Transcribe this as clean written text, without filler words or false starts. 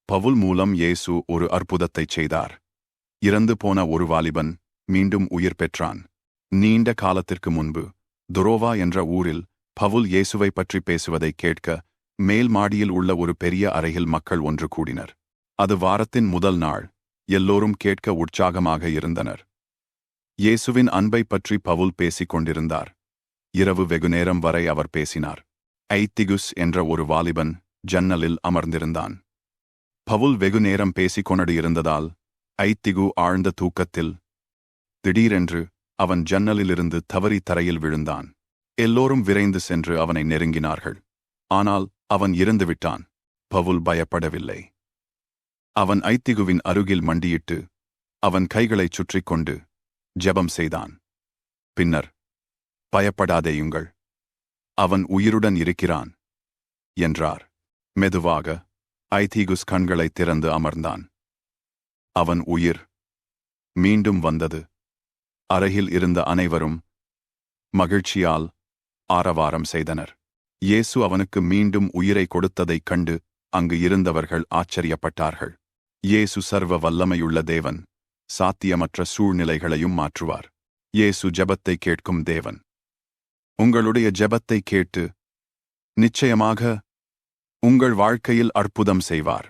பவுல் மூலம் இயேசு ஒரு அற்புதத்தைச் செய்தார். இறந்து போன ஒரு வாலிபன் மீண்டும் உயிர் பெற்றான். நீண்ட காலத்திற்கு முன்பு துரோவா என்ற ஊரில் பவுல் இயேசுவை பற்றி பேசுவதை கேட்க மேல் மாடியில் உள்ள ஒரு பெரிய அறையில் மக்கள் ஒன்று கூடினர். அது வாரத்தின் முதல் நாள். எல்லோரும் கேட்க உற்சாகமாக இருந்தனர். இயேசுவின் அன்பை பற்றி பவுல் பேசிக் கொண்டிருந்தார். இரவு வெகுநேரம் வரை அவர் பேசினார். ஐத்திகுஸ் என்ற ஒரு வாலிபன் ஜன்னலில் அமர்ந்திருந்தான். பவுல் வெகுநேரம் பேசிக் கொண்டு இருந்ததால் ஐத்திகு ஆழ்ந்த தூக்கத்தில். திடீரென்று அவன் ஜன்னலிலிருந்து தவறி தரையில் விழுந்தான். எல்லோரும் விரைந்து சென்று அவனை நெருங்கினார்கள். ஆனால் அவன் இறந்துவிட்டான். பவுல் பயப்படவில்லை. அவன் ஐத்திகுவின் அருகில் மண்டியிட்டு அவன் கைகளைச் சுற்றிக் கொண்டு ஜெபம் செய்தான். பின்னர், பயப்படாதேயுங்கள், அவன் உயிருடன் இருக்கிறான் என்றார். மெதுவாக ஐத்திகுஸ் கண்களைத் திறந்து அமர்ந்தான். அவன் உயிர் மீண்டும் வந்தது. அறையில் இருந்த அனைவரும் மகிழ்ச்சியால் ஆரவாரம் செய்தனர். இயேசு அவனுக்கு மீண்டும் உயிரை கொடுத்ததைக் கண்டு அங்கு இருந்தவர்கள் ஆச்சரியப்பட்டார்கள். இயேசு சர்வ வல்லமையுள்ள தேவன். சாத்தியமற்ற சூழ்நிலைகளையும் மாற்றுவார். இயேசு ஜெபத்தை கேட்கும் தேவன். உங்களுடைய ஜெபத்தை கேட்டு நிச்சயமாக உங்கள் வாழ்க்கையில் அற்புதம் செய்வார்.